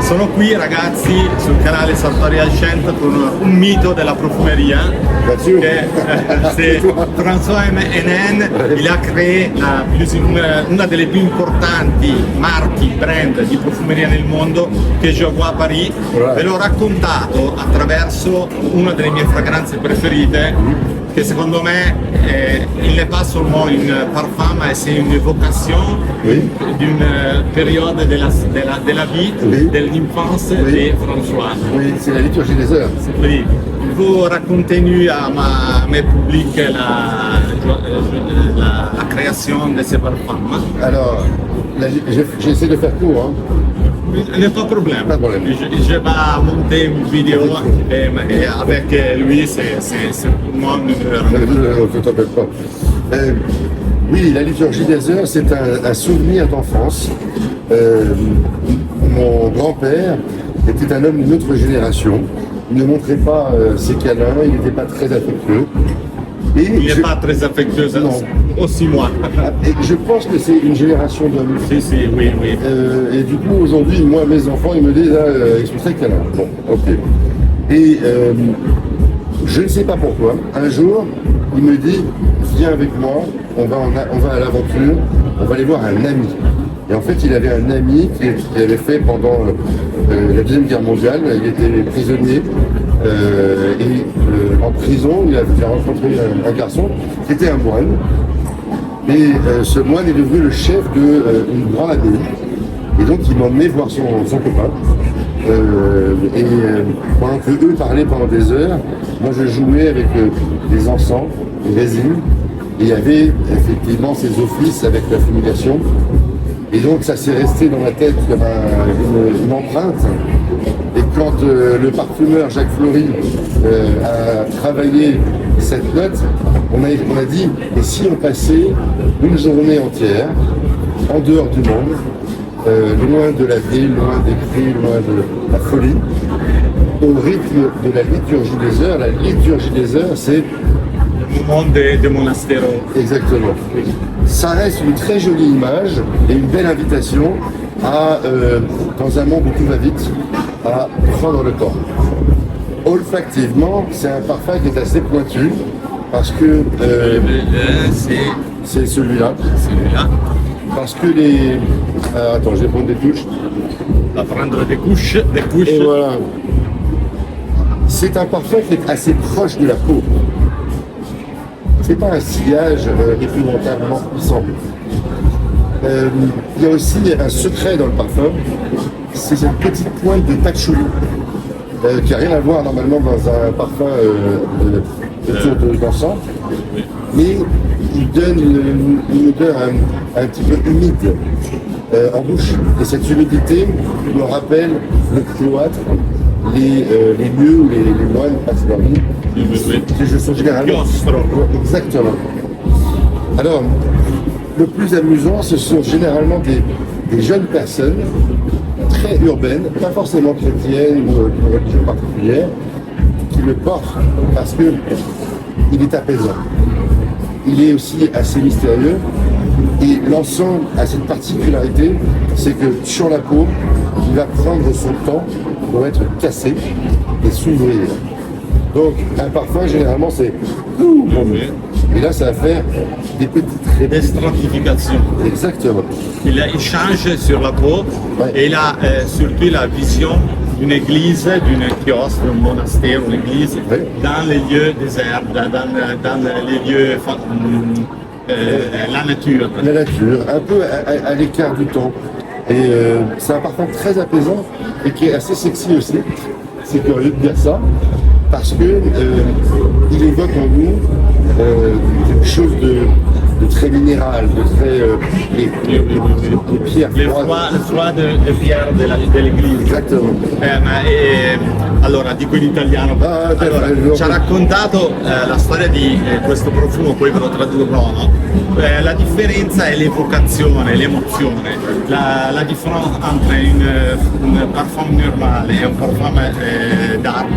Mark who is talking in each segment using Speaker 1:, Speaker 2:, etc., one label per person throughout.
Speaker 1: Sono qui ragazzi sul canale Sartorial Cent con un mito della profumeria che c'est François Hénin. Il a créé una delle più importanti marchi, brand di profumeria nel mondo che è Joie Paris. Ve l'ho raccontato attraverso una delle mie fragranze preferite che secondo me il n'est pas seulement une parfum ma c'est une évocation d'une période de la vie, de l'enfance de François.
Speaker 2: Oui, c'est la liturgie des heures.
Speaker 1: Oui. Vous racontez-nous à mes publics la création de ces parfums.
Speaker 2: Alors, j'essaie de faire court. Hein.
Speaker 1: Il n'y a pas de problème.
Speaker 2: Pas de problème.
Speaker 1: Je vais monter une vidéo et avec lui, c'est pour moi une heure.
Speaker 2: Ne t'embête pas. Oui, la liturgie des heures, c'est un souvenir d'enfance. Mon grand-père était un homme d'une autre génération. Il ne montrait pas ses câlins, il n'était pas très affectueux.
Speaker 1: Il n'est pas très affectueux, aussi moi.
Speaker 2: Et je pense que c'est une génération d'hommes.
Speaker 1: Si, oui.
Speaker 2: Et du coup, aujourd'hui, moi, mes enfants, ils me disent, ils sont très câlins. Bon, ok. Et je ne sais pas pourquoi, un jour, il me dit, viens avec moi, on va à l'aventure, on va aller voir un ami. Et en fait, il avait un ami qui avait fait pendant la Deuxième Guerre mondiale, il était prisonnier. En prison, il a rencontré un garçon qui était un moine. Et ce moine est devenu le chef d'une grande abbaye. Et donc, il m'emmenait voir son copain. Pendant que eux parlaient pendant des heures, moi je jouais avec des encens, des résines. Et il y avait effectivement ces offices avec la fumigation. Et donc ça s'est resté dans ma tête comme une empreinte. Et quand le parfumeur Jacques Flory a travaillé cette note, on a dit, et si on passait une journée entière, en dehors du monde, loin de la ville, loin des cris, loin de la folie, au rythme de la liturgie des heures. La liturgie des heures, c'est
Speaker 1: le monde de monastero.
Speaker 2: Exactement. Ça reste une très jolie image et une belle invitation à, dans un monde où tout va vite, à prendre le temps. Olfactivement, c'est un parfum qui est assez pointu parce que c'est celui-là. Parce que les... attends, je vais prendre des touches.
Speaker 1: On va prendre des couches.
Speaker 2: Et voilà. C'est un parfum qui est assez proche de la peau. C'est pas un sillage épouvantablement puissant. Il y a aussi un secret dans le parfum. C'est cette petite pointe de patchouli qui n'a rien à voir normalement dans un parfum d'encens. Mais il donne une odeur un petit peu humide en bouche. Et cette humidité me rappelle le cloître, les lieux où les moines passent leur vie. Je sont généralement... Exactement. Alors, le plus amusant, ce sont généralement des jeunes personnes très urbaines, pas forcément chrétiennes ou d'une religion particulière, qui le portent parce qu'il est apaisant. Il est aussi assez mystérieux et l'encens a cette particularité, c'est que sur la peau, il va prendre son temps pour être cassé et s'ouvrir. Donc un parfum généralement c'est et là ça va faire des petites
Speaker 1: stratifications.
Speaker 2: Exactement.
Speaker 1: Il change sur la peau et il a surtout la vision d'une église, d'une kiosque, d'un monastère, une église dans les lieux déserts, dans les lieux la nature.
Speaker 2: La nature, un peu à l'écart du temps. Et c'est un parfum très apaisant et qui est assez sexy aussi. C'est curieux de dire ça, parce que il évoque en nous quelque chose de très minéral, de très les pierres froides.
Speaker 1: Le froid de pierre de l'église.
Speaker 2: Exactement.
Speaker 1: Allora, dico in italiano. Allora, ci ha raccontato la storia di questo profumo, poi ve lo tradurrò, no? La differenza è l'evocazione, l'emozione. La differenza tra un parfum normale et un parfum d'art,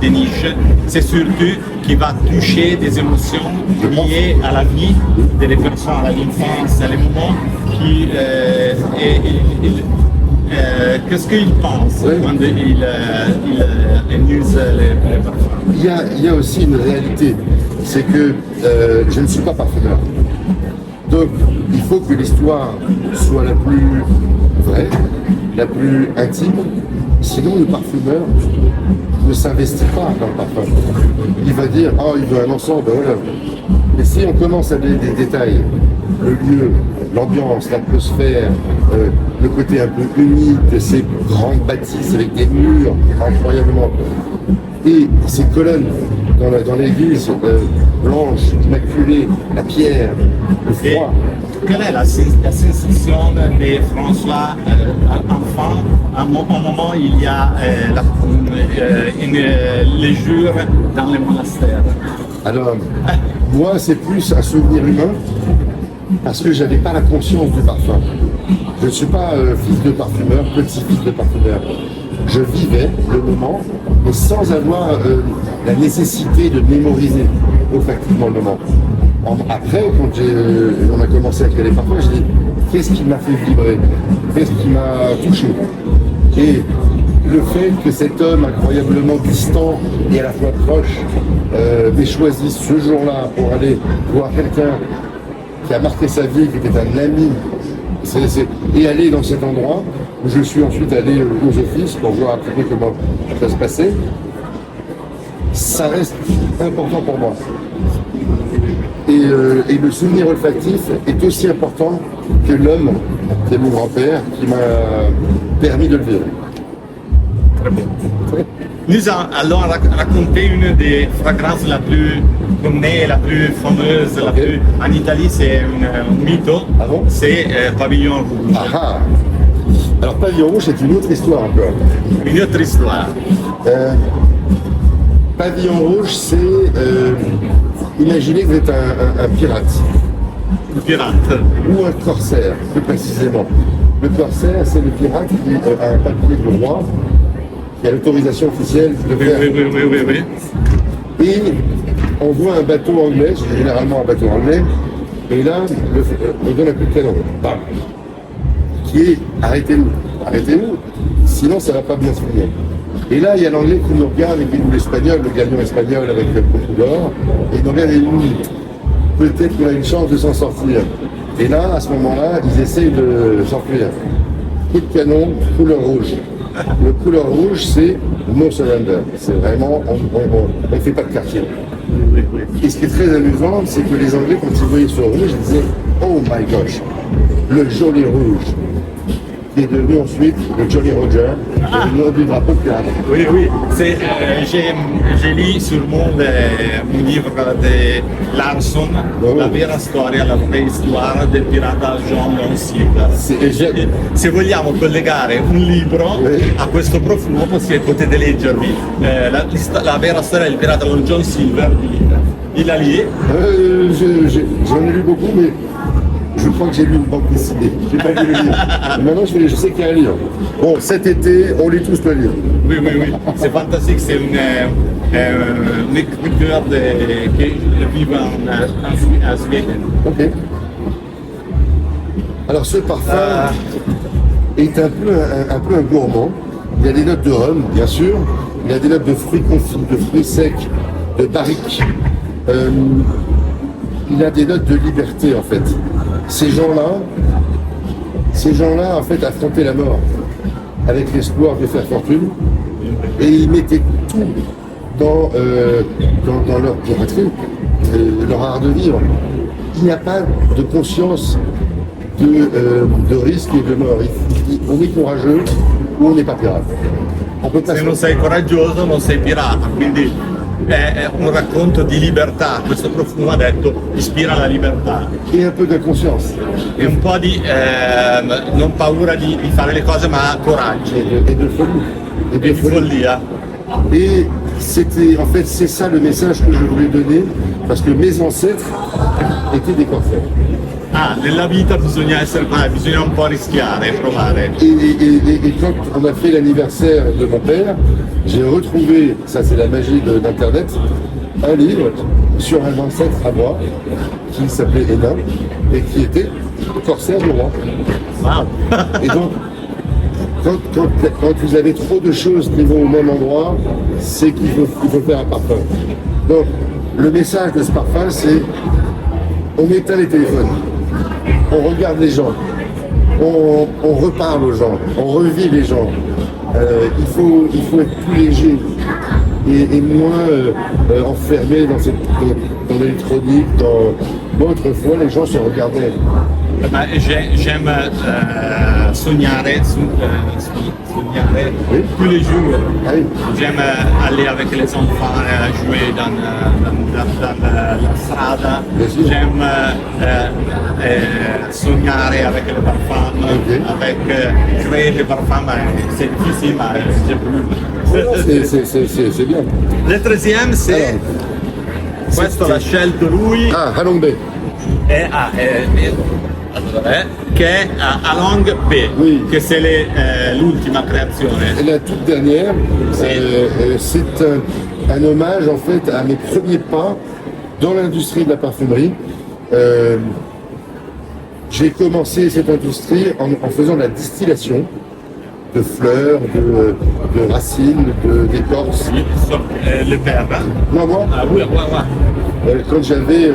Speaker 1: de niche, c'est surtout qui va toucher des émotions liées à la vie des personnes, à l'enfance, à les moments qui qu'est-ce qu'il pense
Speaker 2: Oui.
Speaker 1: quand il use les parfums?
Speaker 2: Il y a aussi une réalité, c'est que je ne suis pas parfumeur. Donc il faut que l'histoire soit la plus vraie, la plus intime, sinon le parfumeur ne s'investit pas dans le parfum. Il va dire, oh il veut un ensemble, ben voilà. Et si on commence à donner des détails, le lieu, l'ambiance, l'atmosphère, le côté un peu humide de ces grandes bâtisses avec des murs incroyablement, et ces colonnes dans l'église blanche, immaculée, la pierre, le
Speaker 1: Et
Speaker 2: froid.
Speaker 1: quelle est la sensation de François enfant à un moment il y a les jours dans le monastère?
Speaker 2: Alors, moi, c'est plus un souvenir humain parce que j'avais pas la conscience du parfum. Je ne suis pas fils de parfumeur, petit-fils de parfumeur. Je vivais le moment, mais sans avoir la nécessité de mémoriser olfactivement le moment. Après, quand on a commencé à créer les parfums, j'ai dit qu'est-ce qui m'a fait vibrer, qu'est-ce qui m'a touché. Et le fait que cet homme incroyablement distant et à la fois proche m'ait choisi ce jour-là pour aller voir quelqu'un qui a marqué sa vie, qui était un ami, et aller dans cet endroit où je suis ensuite allé aux offices pour voir un petit peu comment ça se passait, ça reste important pour moi. Et le souvenir olfactif est aussi important que l'homme, qui est mon grand-père, qui m'a permis de le vivre.
Speaker 1: Très bien. Nous allons raconter une des fragrances la plus connue, la plus fameuse, la plus... En Italie, c'est un mytho.
Speaker 2: Ah bon?
Speaker 1: C'est Pavillon Rouge.
Speaker 2: Ah ah. Alors Pavillon Rouge, c'est une autre histoire encore.
Speaker 1: Une autre histoire.
Speaker 2: Pavillon Rouge, c'est... imaginez que vous êtes un pirate,
Speaker 1: Le pirate.
Speaker 2: ou un corsaire, plus précisément. Le corsaire, c'est le pirate qui a un papier du roi, qui a l'autorisation officielle de
Speaker 1: Oui,
Speaker 2: faire...
Speaker 1: oui.
Speaker 2: Et on voit un bateau anglais, c'est généralement un bateau anglais, et là, on donne un coup de canon. Bam. Qui est arrêtez-nous, arrêtez-nous, sinon ça va pas bien se finir. Et là, il y a l'anglais qui nous regarde, et puis nous l'espagnol, le galion espagnol avec beaucoup d'or, et il nous regarde et il nous dit peut-être qu'on a une chance de s'en sortir. Et là, à ce moment-là, ils essayent de s'enfuir. Coup de canon, couleur rouge. Le couleur rouge, c'est no surrender. C'est vraiment, on ne fait pas de quartier. Et ce qui est très amusant, c'est que les Anglais, quand ils voyaient ce rouge, ils disaient oh my gosh, le joli rouge, qui est devenu ensuite le Jolly Roger, le nom du drapeau de pirate.
Speaker 1: Oui, oui. J'ai lu sur mon livre de Larson,
Speaker 2: Oh.
Speaker 1: la vera storia, la prehistoire del pirata John Long Silver. Se vogliamo collegare un libro
Speaker 2: Oui.
Speaker 1: a questo profumo potete leggervi la vera storia del pirata John Silver di Lallier.
Speaker 2: J'en ai lu beaucoup, mais je crois que j'ai lu une bande dessinée. J'ai pas lu le livre. Maintenant, je sais qu'il y a un livre. Bon, cet été, on lit tous le livre.
Speaker 1: Oui, c'est fantastique, c'est une écriture qui vit à Suède.
Speaker 2: Ok. Alors, ce parfum est un peu un gourmand. Il y a des notes de rhum, bien sûr. Il y a des notes de fruits confits, de fruits secs, de barrique. Il a des notes de liberté, en fait. Ces gens-là, en fait, affrontaient la mort avec l'espoir de faire fortune, et ils mettaient tout dans leur piraterie, leur art de vivre. Il n'y a pas de conscience de risque et de mort. On est courageux ou on n'est pas pirate. On peut pas
Speaker 1: Se non sei coraggioso non sei pirata, quindi è un racconto di libertà. Questo profumo, ha detto, ispira la libertà
Speaker 2: et un peu d'inconscience
Speaker 1: e un po' di non paura di fare le cose, ma coraggio
Speaker 2: et de folie.
Speaker 1: e di follia.
Speaker 2: Et c'était, en fait, c'est ça le message que je voulais donner, parce que mes ancêtres étaient des corsaires.
Speaker 1: Ah, nella vita bisogna essere bravi, bisogna un po' rischiare e provare.
Speaker 2: Et quand on a fait l'anniversaire de mon père, j'ai retrouvé, ça c'est la magie d'Internet, un livre sur un ancêtre à moi qui s'appelait Hénin et qui était corsaire du roi.
Speaker 1: Wow.
Speaker 2: Et donc, quand vous avez trop de choses qui vont au même endroit, c'est qu'il faut faire un parfum. Donc, le message de ce parfum, c'est on éteint les téléphones, on regarde les gens, on reparle aux gens, on revit les gens. Il faut être plus léger et moins enfermé dans l'électronique. Moi, autrefois, les gens se regardaient.
Speaker 1: J'aime sognare
Speaker 2: Oui.
Speaker 1: tous les jours.
Speaker 2: Ah oui.
Speaker 1: J'aime aller avec les enfants, jouer dans la strada.
Speaker 2: Bien sûr.
Speaker 1: J'aime sognare avec les parfums,
Speaker 2: Ok.
Speaker 1: avec créer des parfums, c'est difficile, mais j'ai voulu.
Speaker 2: C'est bien.
Speaker 1: Le 13e, c'est
Speaker 2: Alors,
Speaker 1: questo l'ha scelto lui.
Speaker 2: Ah, Halongbe.
Speaker 1: Che è Along B,
Speaker 2: Oui.
Speaker 1: che c'est l'ultima creazione.
Speaker 2: Et la toute dernière, c'est un hommage en fait à mes premiers pas dans l'industrie de la parfumerie. J'ai commencé cette industrie en faisant de la distillation de fleurs, de racines, d'écorces.
Speaker 1: Le père.
Speaker 2: Non, moi,
Speaker 1: Ah oui, ouais.
Speaker 2: quand j'avais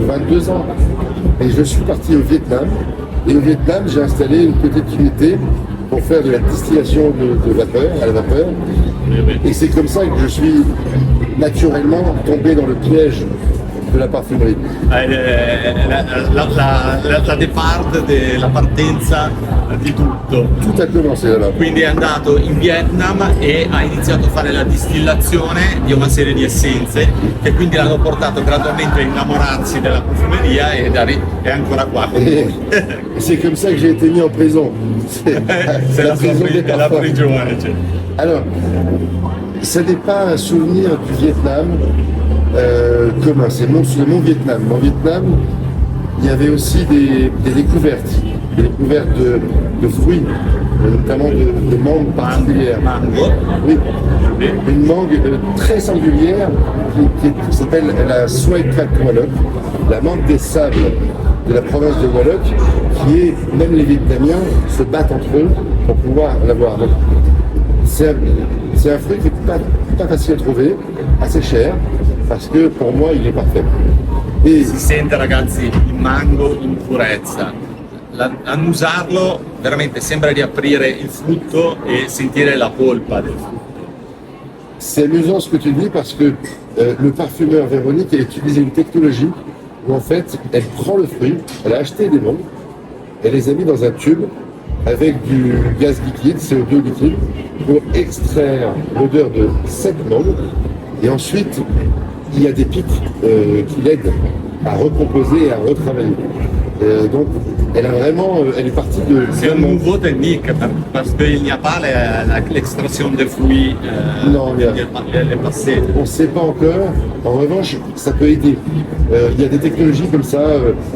Speaker 2: 22 ans. Et je suis parti au Vietnam. Et au Vietnam, j'ai installé une petite unité pour faire de la distillation de vapeur, à la vapeur. Et c'est comme ça que je suis naturellement tombé dans le piège de la parfumerie.
Speaker 1: La partenza di tutto.
Speaker 2: Tout a commencé là-bas.
Speaker 1: Quindi è andato in Vietnam e ha iniziato a fare la distillazione di una serie di essenze che quindi l'hanno portato gradualmente a innamorarsi della profumeria ed è ancora qua con
Speaker 2: Et
Speaker 1: noi.
Speaker 2: c'est comme ça que j'ai été mis en prison. C'est
Speaker 1: C'est la
Speaker 2: prison des
Speaker 1: la
Speaker 2: parfums.
Speaker 1: prigione. Cioè.
Speaker 2: Alors, ce n'est pas un souvenir du Vietnam commun, c'est mon Vietnam. Mon Vietnam, il y avait aussi des découvertes de fruits, notamment de mangue particulière.
Speaker 1: Mango.
Speaker 2: Oui, une mangue très singulière qui s'appelle la Suai Krak Wallok, la mangue des sables de la province de Wallok, qui est, même les Vietnamiens se battent entre eux pour pouvoir l'avoir. Donc, c'est un fruit qui n'est pas facile à trouver, assez cher, parce que pour moi il est parfait. Et
Speaker 1: Si sente ragazzi il mango in purezza. Annusarlo veramente sembra di aprire il frutto e sentire la polpa del frutto.
Speaker 2: c'est amusant ce que tu dis parce que le parfumeur Véronique a utilisé une technologie où en fait elle prend le fruit, elle a acheté des mangues, elle les a mis dans un tube avec du gaz liquide, CO2 liquide, pour extraire l'odeur de cette mangue. Et ensuite, il y a des pics qui l'aident à recomposer et à retravailler. Donc, elle est partie de...
Speaker 1: C'est une nouvelle technique parce qu'il n'y a pas l'extraction des fruits
Speaker 2: Non, il y a-
Speaker 1: les passés.
Speaker 2: On ne sait pas encore. En revanche, ça peut aider. Il y a des technologies comme ça,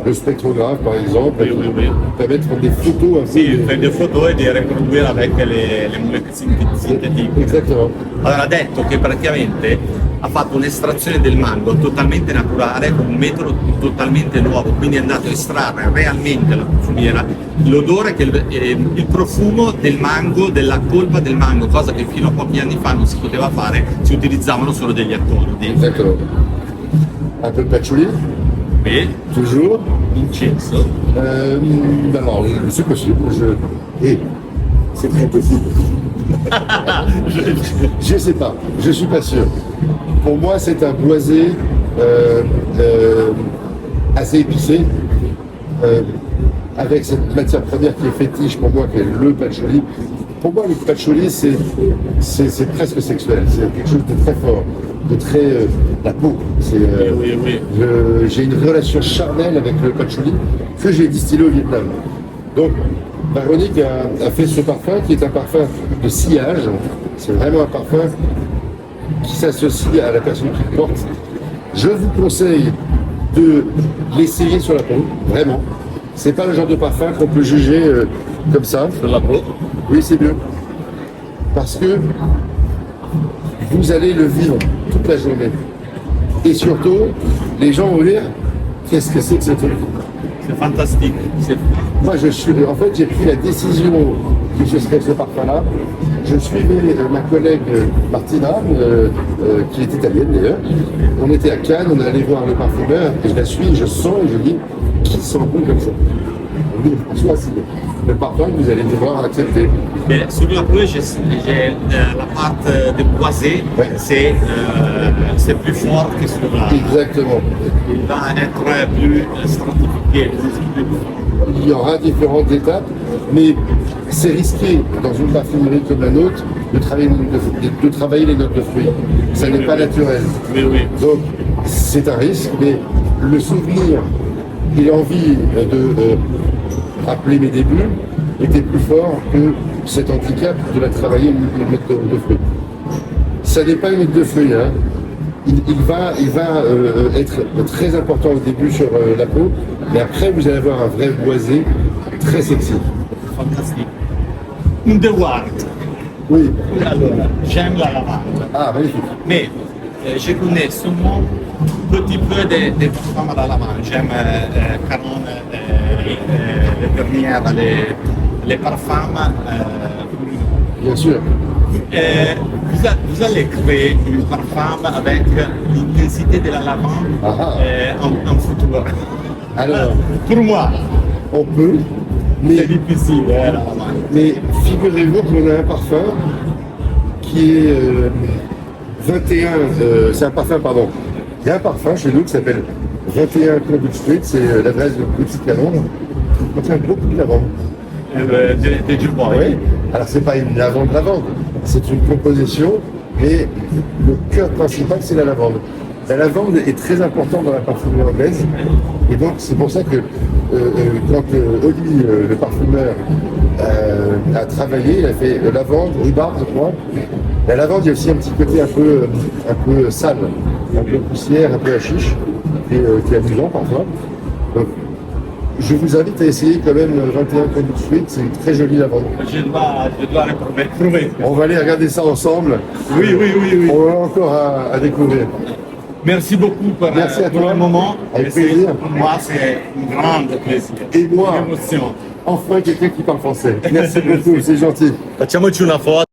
Speaker 2: le spectrographe par exemple,
Speaker 1: Oui, oui, oui.
Speaker 2: qui permettent de faire des photos un peu.
Speaker 1: Sì, fai delle foto e di riprodurre avec le molecole sintetiche.
Speaker 2: Exactement.
Speaker 1: Allora ha detto che praticamente ha fatto un'estrazione del mango totalmente naturale con un metodo totalmente nuovo, quindi è andato a estrarre realmente la profumiera, l'odore, il profumo del mango, della polpa del mango, cosa che fino a pochi anni fa non si poteva fare, si utilizzavano solo degli accordi.
Speaker 2: Exactement. Un peu de patchouli,
Speaker 1: E
Speaker 2: toujours.
Speaker 1: incenso.
Speaker 2: Alors, c'est possible. C'est très possible. Je sais pas, je suis pas sûr. Pour moi, c'est un boisé assez épicé, avec cette matière première qui est fétiche pour moi, qui est le patchouli. Pour moi, le patchouli, c'est presque sexuel. C'est quelque chose de très fort, de très la peau.
Speaker 1: Oui, oui.
Speaker 2: J'ai une relation charnelle avec le patchouli que j'ai distillé au Vietnam. Donc, Véronique a fait ce parfum qui est un parfum de sillage. C'est vraiment un parfum qui s'associe à la personne qui le porte. Je vous conseille de l'essayer sur la peau, vraiment. C'est pas le genre de parfum qu'on peut juger comme ça.
Speaker 1: Sur la peau.
Speaker 2: Oui, c'est mieux. Parce que vous allez le vivre toute la journée. Et surtout, les gens vont dire qu'est-ce que c'est que ce truc.
Speaker 1: C'est fantastique.
Speaker 2: Moi, en fait, j'ai pris la décision que ce serait ce parfum-là. Je suivais ma collègue Martina, qui est italienne d'ailleurs. On était à Cannes, on est allé voir le parfumeur, et je la suis, je sens et je dis, qui sent bon comme ça? Oui, François, c'est le parfum que vous allez devoir accepter.
Speaker 1: Mais sur la peau, j'ai la part de boisé,
Speaker 2: Ouais.
Speaker 1: c'est plus fort que sur la.
Speaker 2: Exactement.
Speaker 1: Il va être plus stratifié.
Speaker 2: Il y aura différentes étapes, mais c'est risqué dans une parfumerie comme la nôtre de travailler les notes de fruits. Ça n'est pas naturel.
Speaker 1: Oui, oui.
Speaker 2: Donc c'est un risque, mais le souvenir et l'envie de rappeler mes débuts était plus fort que cet handicap de la travailler une note de fruits. Ça n'est pas une note de fruits, hein. Il va être très important au début sur la peau, mais après vous allez avoir un vrai boisé très sexy.
Speaker 1: Fantastique. Un dewar.
Speaker 2: Oui.
Speaker 1: Alors, j'aime la lavande.
Speaker 2: Ah, magnifique.
Speaker 1: Mais je connais seulement un petit peu des parfums à la lavande. J'aime Caron, les dernières, les parfums.
Speaker 2: Bien sûr.
Speaker 1: Vous allez créer un parfum avec l'intensité de la lavande
Speaker 2: Ah
Speaker 1: en futur.
Speaker 2: Alors,
Speaker 1: Pour moi,
Speaker 2: on peut,
Speaker 1: c'est difficile, la lavande.
Speaker 2: mais figurez-vous qu'on a un parfum qui est 21, c'est un parfum, pardon. Il y a un parfum chez nous qui s'appelle 21 Conduct Street, c'est l'adresse de boutique à Londres, qui contient beaucoup de lavande.
Speaker 1: De Dubois,
Speaker 2: Oui. Alors c'est pas une lavande, c'est une composition, mais le cœur principal c'est la lavande. La lavande est très importante dans la parfumerie anglaise, et donc c'est pour ça que quand Oli, le parfumeur, a travaillé, il a fait lavande, rhubarbe, je crois. La lavande, il y a aussi un petit côté un peu sale, un peu poussière, un peu hachiche, qui est amusant parfois. Donc, je vous invite à essayer quand même 21 Conduct Street, c'est une très jolie lavande.
Speaker 1: Je dois le prouver.
Speaker 2: On va aller regarder ça ensemble.
Speaker 1: Oui.
Speaker 2: On a encore à découvrir.
Speaker 1: Merci beaucoup pour,
Speaker 2: Merci à
Speaker 1: pour
Speaker 2: toi.
Speaker 1: le moment.
Speaker 2: Avec
Speaker 1: Et c'est-
Speaker 2: plaisir.
Speaker 1: Pour moi, c'est un grand plaisir.
Speaker 2: Et moi.
Speaker 1: Une émotion.
Speaker 2: Enfin quelqu'un qui parle français. Merci beaucoup, c'est gentil.
Speaker 1: Facciamoci una foto.